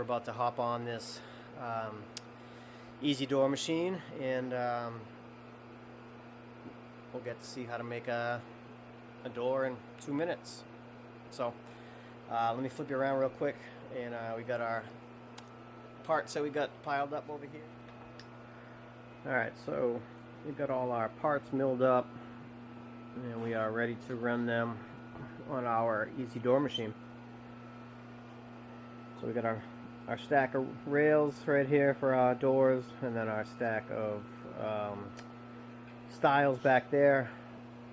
We're about to hop on this EZ Door machine, and we'll get to see how to make a door in 2 minutes. So let me flip you around real quick, and we got our parts that we got piled up over here. Alright, so we've got all our parts milled up, and we are ready to run them on our EZ Door machine. So we got our stack of rails right here for our doors, and then our stack of stiles back there.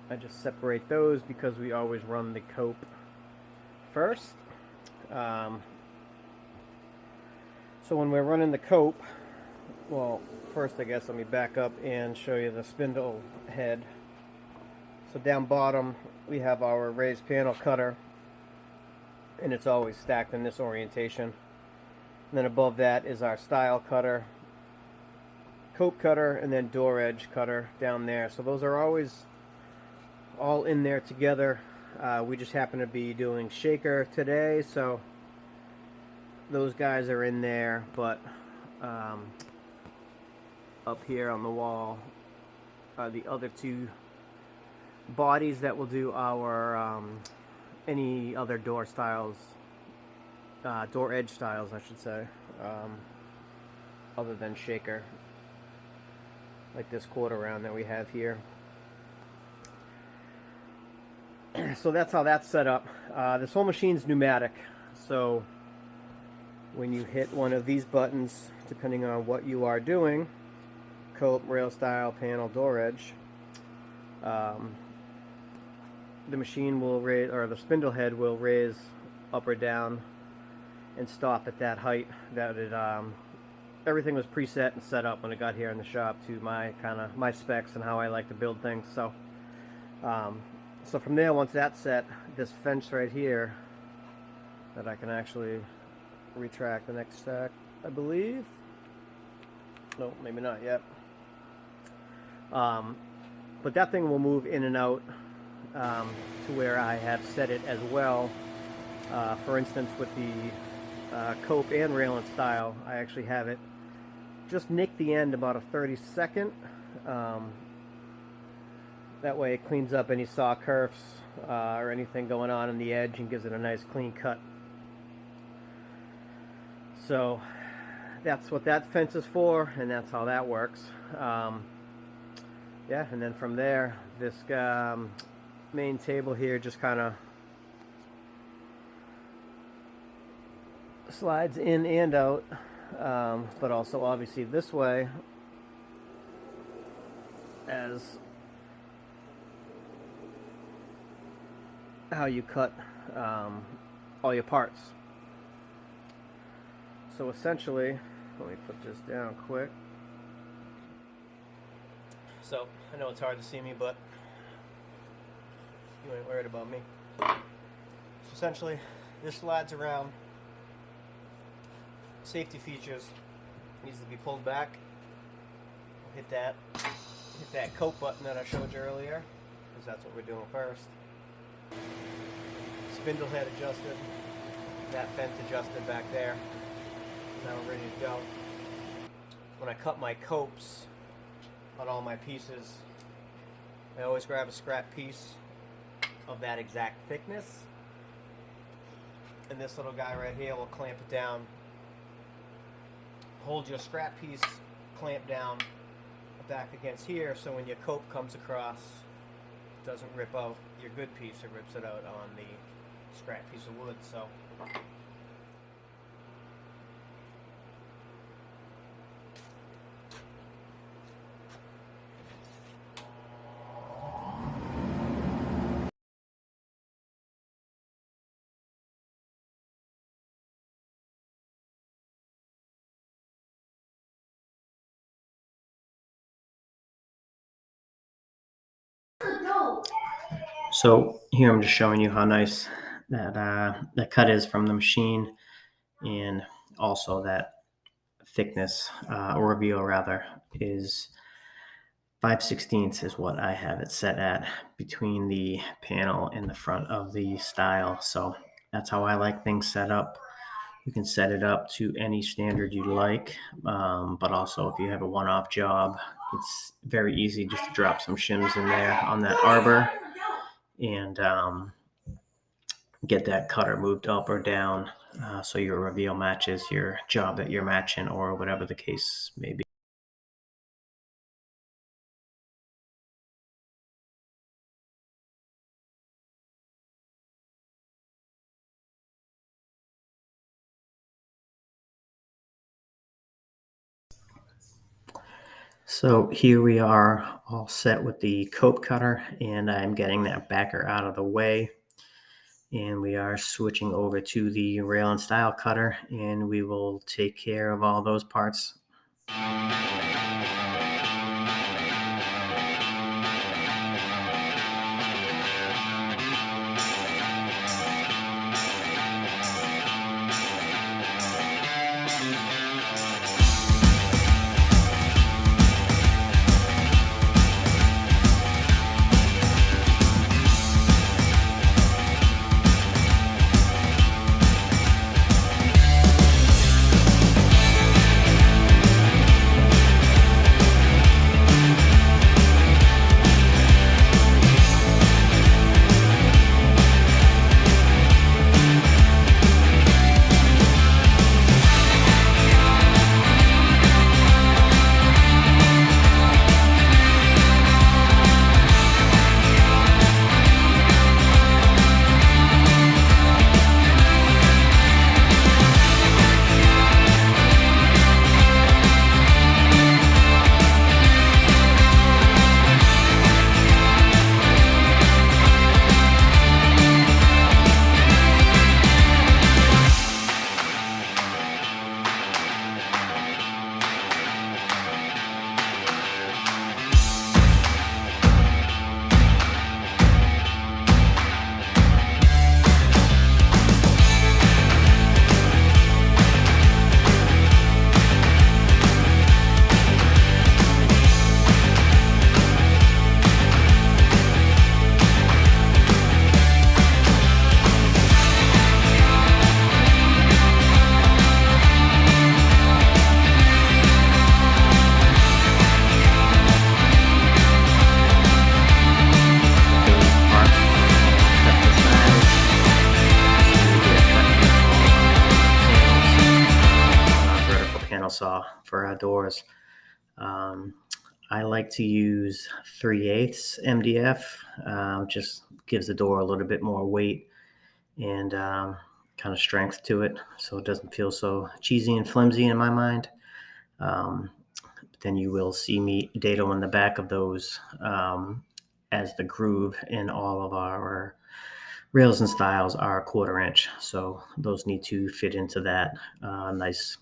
I just separate those because we always run the cope first. So when we're running the cope, well, first I guess let me back up and show you the spindle head. So down bottom we have our raised panel cutter, and it's always stacked in this orientation. And then above that is our stile cutter, cope cutter, and then door edge cutter down there. So those are always all in there together. We just happen to be doing shaker today, so those guys are in there, but up here on the wall are the other two bodies that will do our any other door styles, door edge styles I should say, other than shaker, like this quarter round that we have here. So that's how that's set up. This whole machine's pneumatic, so when you hit one of these buttons, depending on what you are doing, cope, rail style, panel, door edge, the machine will raise, or the spindle head will raise up or down and stop at that height that it everything was preset and set up when it got here in the shop to my specs and how I like to build things. So so from there, once that's set, this fence right here that I can actually retract the next stack, I believe. No, maybe not yet. But that thing will move in and out to where I have set it as well. For instance, with the cope and rail and style, I actually have it just nick the end about a 32nd. That way it cleans up any saw kerfs or anything going on the edge and gives it a nice clean cut. So that's what that fence is for, and that's how that works. Yeah, and then from there, this main table here just kind of slides in and out, but also obviously this way as how you cut all your parts. So essentially, let me put this down quick. So I know it's hard to see me, but you ain't worried about me. So essentially, this slides around. Safety features, needs to be pulled back. Hit that cope button that I showed you earlier, because that's what we're doing first. Spindle head adjusted, that fence adjusted back there. Now we're ready to go. When I cut my copes on all my pieces, I always grab a scrap piece of that exact thickness, and this little guy right here will clamp it down. Hold your scrap piece clamp down back against here, so when your cope comes across, it doesn't rip out your good piece, it rips it out on the scrap piece of wood. So here I'm just showing you how nice that that cut is from the machine, and also that thickness, or reveal rather, is 5/16 is what I have it set at between the panel and the front of the stile. So that's how I like things set up. You can set it up to any standard you like, but also if you have a one-off job, it's very easy just to drop some shims in there on that arbor and get that cutter moved up or down so your reveal matches your job that you're matching, or whatever the case may be. So here we are all set with the cope cutter, and I'm getting that backer out of the way. And we are switching over to the rail and stile cutter, and we will take care of all those parts. Saw for our doors. I like to use 3/8 MDF. Just gives the door a little bit more weight and kind of strength to it, so it doesn't feel so cheesy and flimsy in my mind. Then you will see me dado in the back of those as the groove in all of our rails and stiles are 1/4 inch, so those need to fit into that nice.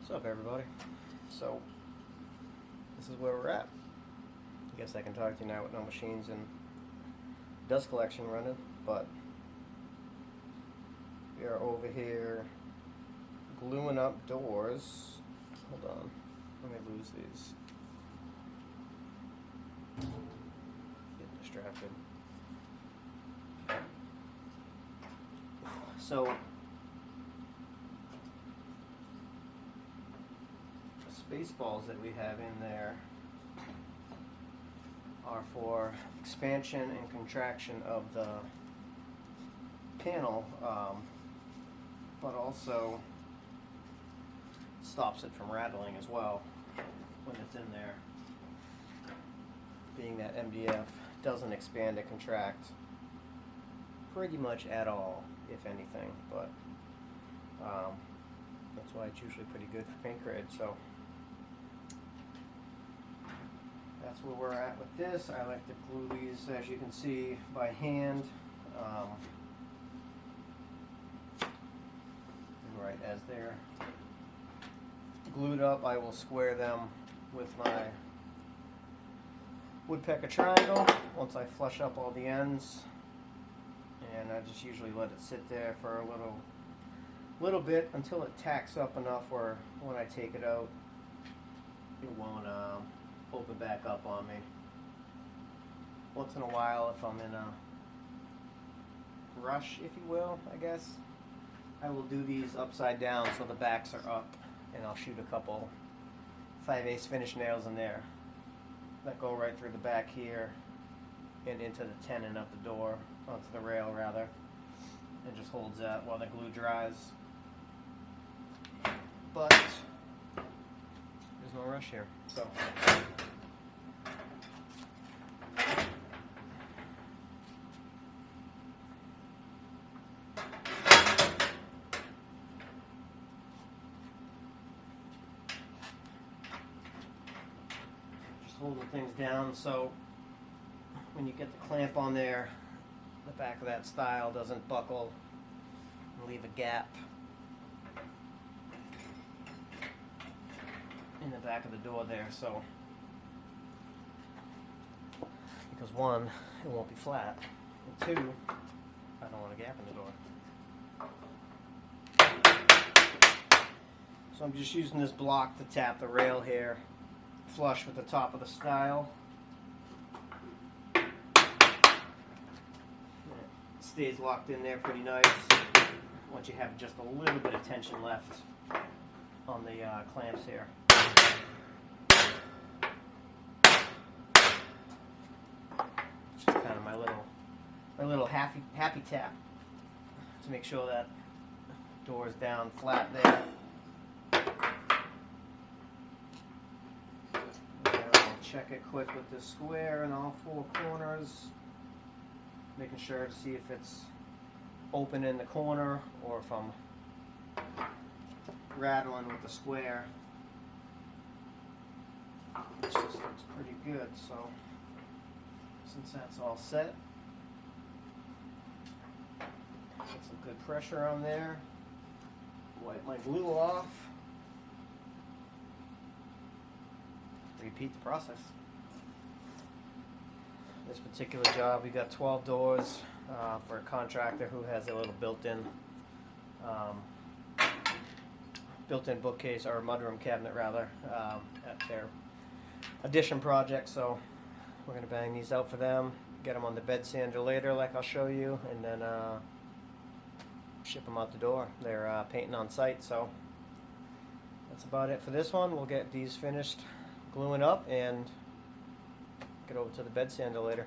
What's up, everybody? So this is where we're at. I guess I can talk to you now with no machines and dust collection running, but we are over here gluing up doors. Hold on, let me lose these. Getting distracted. So the space balls that we have in there are for expansion and contraction of the panel, but also stops it from rattling as well when it's in there, being that MDF doesn't expand and contract pretty much at all, if anything, but that's why it's usually pretty good for paint grade. So that's where we're at with this. I like to glue these, as you can see, by hand. And right as they're glued up, I will square them with my woodpecker triangle once I flush up all the ends. And I just usually let it sit there for a little a little bit until it tacks up enough where when I take it out, it won't open back up on me. Once in a while, if I'm in a rush, if you will, I guess, I will do these upside down so the backs are up, and I'll shoot a couple 5/8 finish nails in there that go right through the back here and into the tenon of the door, onto the rail rather, and just holds that while the glue dries. But there's no rush here, so just holding things down so when you get the clamp on there, the back of that stile doesn't buckle and leave a gap in the back of the door there. So, because one, it won't be flat, and two, I don't want a gap in the door. So I'm just using this block to tap the rail here, flush with the top of the stile. Stays locked in there pretty nice once you have just a little bit of tension left on the clamps here. Just kind of my little happy tap to make sure that door is down flat there. And I'll check it quick with the square in all four corners, making sure to see if it's open in the corner or if I'm rattling with the square. This just looks pretty good, so since that's all set, put some good pressure on there, wipe my glue off, repeat the process. This particular job, we got 12 doors for a contractor who has a little built-in bookcase, or mudroom cabinet rather, at their addition project. So we're going to bang these out for them, get them on the bed sander later like I'll show you, and then ship them out the door. They're painting on site, so that's about it for this one. We'll get these finished gluing up and get over to the bed sander later.